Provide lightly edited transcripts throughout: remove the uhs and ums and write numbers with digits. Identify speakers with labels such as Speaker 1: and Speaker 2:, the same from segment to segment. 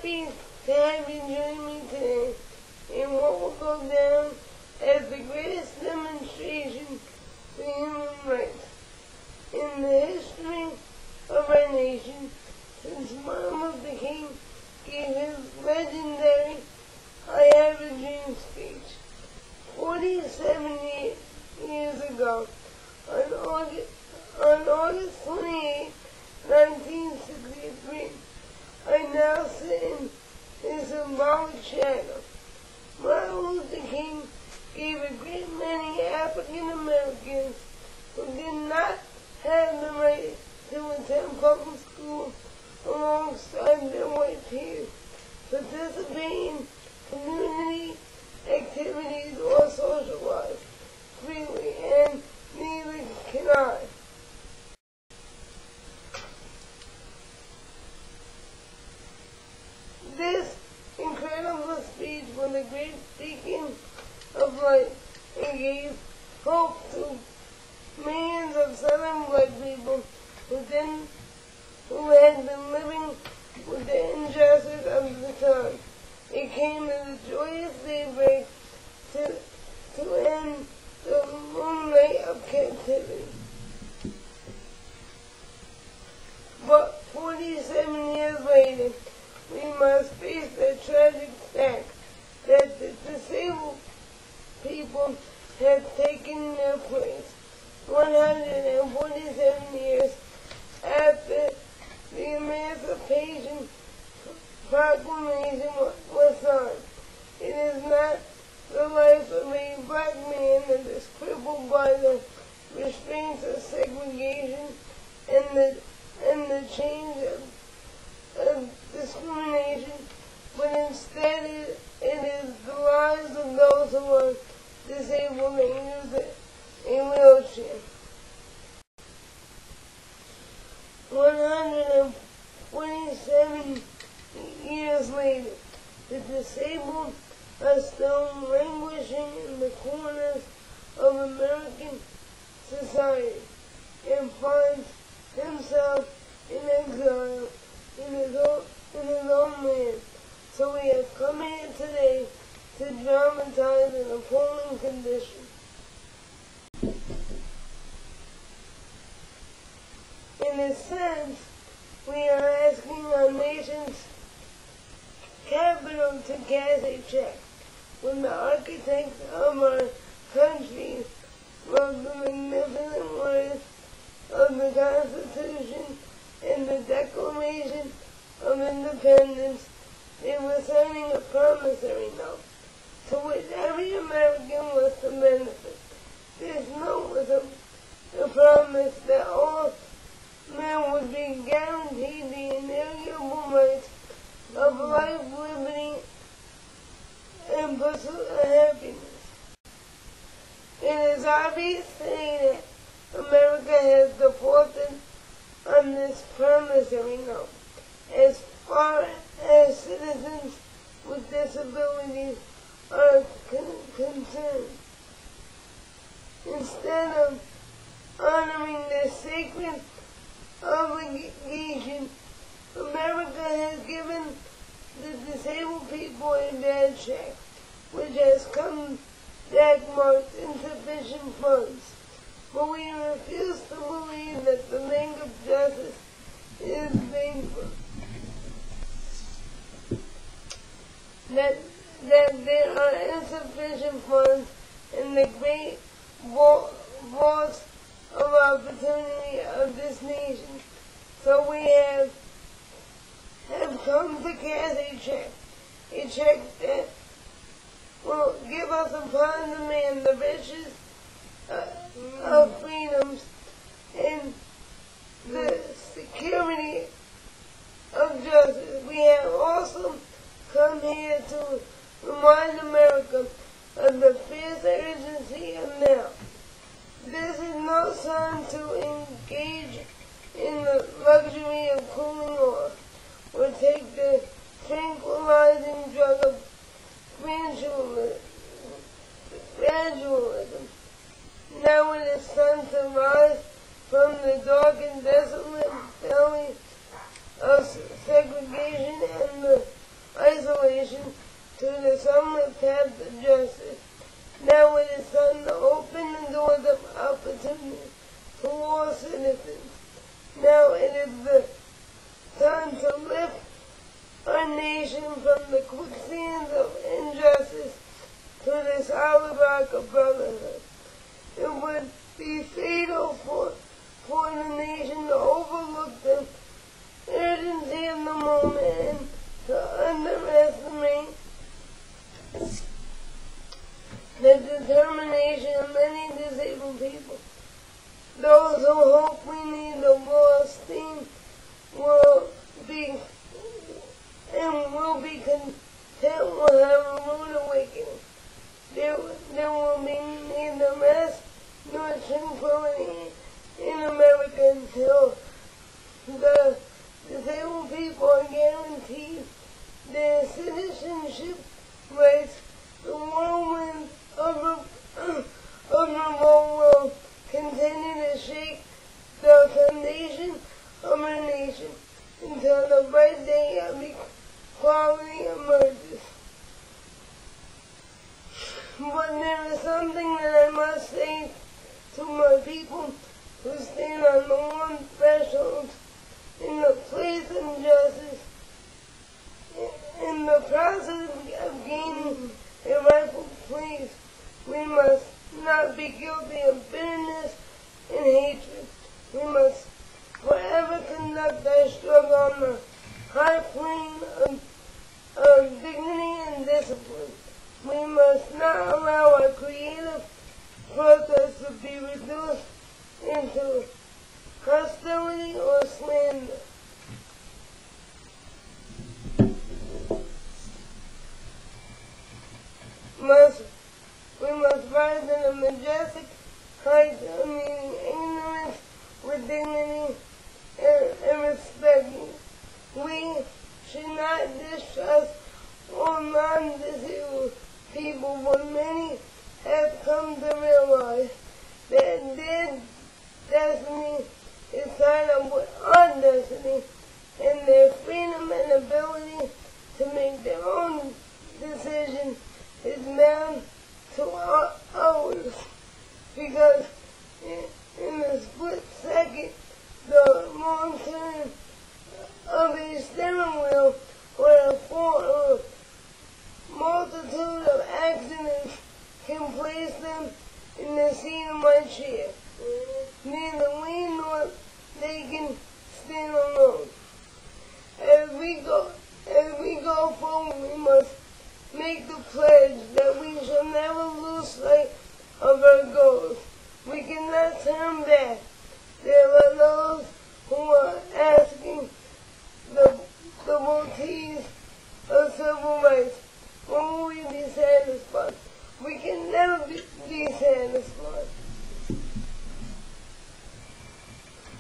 Speaker 1: happy to have you join me today in what will go down as the greatest demonstration for human rights in the history of our nation since Martin Luther King gave his legendary "I Have a Dream" speech 47 years ago on August 28, 1963. I now sit in his symbolic shadow. Martin Luther King gave a great many African Americans who did not have the right to attend public school alongside their white peers, participate in community activities or socialize freely, and neither can I. This incredible speech was a great beacon of light and gave hope to millions of Southern black people who had been living with the injustice of the time. It came as a joyous daybreak to end the moonlight of captivity. But 47 years later, we must face the tragic fact that the disabled people have taken their place. 147 years after the Emancipation Proclamation was signed, it is not the life of a black man that is crippled by the restraints of segregation and the change of discrimination, but instead it is the lives of those who are disabled and use a wheelchair. 147 years later, the disabled are still languishing in the corners of American society and finds himself in exile in his own land. So we have come here today to dramatize an appalling condition. In a sense, we are asking our nation's capital to cast a check when the architects of our country wrote the magnificent words of the Constitution and the Declaration of Independence. They were signing a promissory note to which every American was to benefit. This note was a promise that all men would be guaranteed the inalienable rights of life, liberty, and pursuit of happiness. It is obvious today that America has defaulted on this promissory note as far as citizens with disabilities are concerned. Instead of honoring this sacred obligation, America has given the disabled people a bad check, which has come back marked insufficient funds. But we refuse to believe that the bank of justice is bankrupt. That there are insufficient funds in the great vaults of opportunity of this nation. So we have come to cast a check that will give us upon demand the riches of freedoms and the security of justice. We have also come here to remind America of the fierce urgency of now. This is no time to engage in the luxury of cooling off or take the tranquilizing drug of gradualism. Now it is time to rise from the dark and desolate valley of segregation and the isolation to the sunlit path of justice. Now it is time to open the doors of opportunity to all citizens. Now it is the time to lift our nation from the quicksands of injustice to the solid rock of brotherhood. It would be fatal for the nation to overlook the urgency of the moment and to underestimate the determination of many disabled people. Those who hope we need the lost steam will be content will have a rude awakening. There will be neither rest nor tranquility in America until the disabled people are guaranteed their citizenship rights. The whirlwind of revolt will continue to shake the foundation of our nation until the bright day of equality emerges. But there is something that I must say to my people who stand on the one threshold in the place of justice. In the process of gaining a rightful place, we must not be guilty of bitterness and hatred. We must forever conduct our struggle on the high plane of dignity and discipline. We must not allow our creative process to be reduced into hostility or slander. We must rise to the majestic heights of meeting ignorance with dignity and respect. We should not distrust all non-disabled people, but many have come to realize that their destiny is tied up with our destiny, and their freedom and ability to make their own decisions is bound to ours, because in a split second, the wrong turn of a steering wheel or a multitude of accidents can place them in the seat of my chair. Neither we nor they can stand alone. As we go forward, we must make the pledge that we shall never lose sight of our goals. We cannot turn back. There are those who are asking the devotees of civil rights, when will we be satisfied? We can never be satisfied.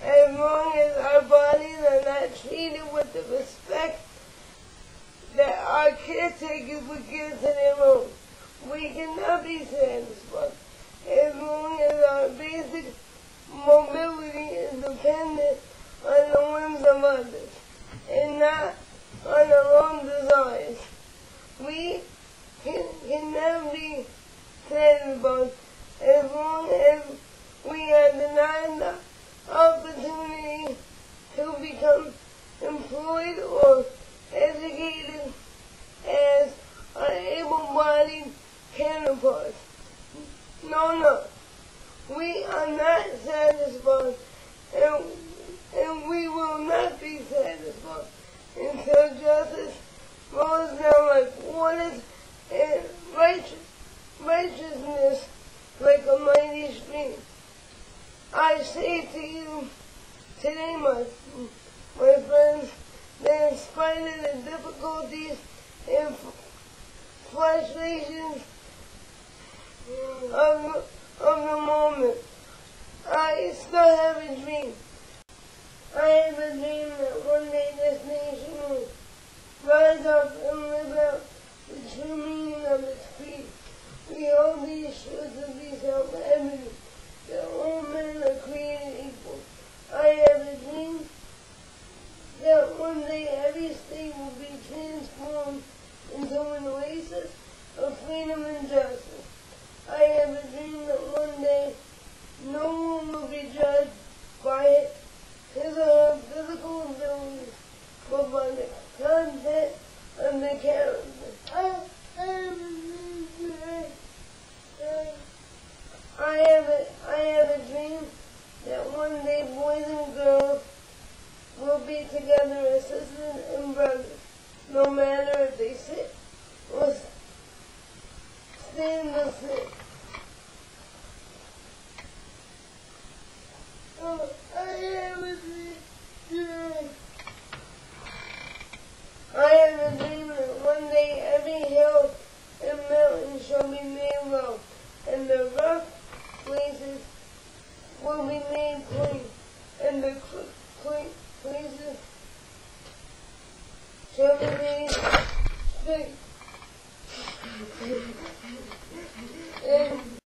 Speaker 1: As long as our bodies are not treated with the respect that our caretakers would give to their own, we cannot be satisfied. As long as our basic mobility is dependent on the whims of others and not on our own desires, we can never be satisfied. As long as we are denied the opportunity to become employed or educated as our able-bodied counterparts. No. We are not satisfied, and we will not be satisfied until justice rolls down like waters and righteousness like a mighty stream. I say to you today, my friends, that in spite of the difficulties and frustrations of the moment, I still have a dream. I have a dream that one day this nation will rise up and live out the true meaning of its creed. We hold these truths to be self-evident, that all men are created equal. I have a dream that one one day every state will be transformed into an oasis of freedom and justice. I have a dream that one day no one will be judged by his or her physical abilities, but by the content of the character. I have a dream that one day boys and girls will be together as sisters and brothers, no matter if they sit or stand or sit. Oh, I have a dream that one day every hill and mountain shall be made low, and the rough places will be made clean, and the places shall be made straight. And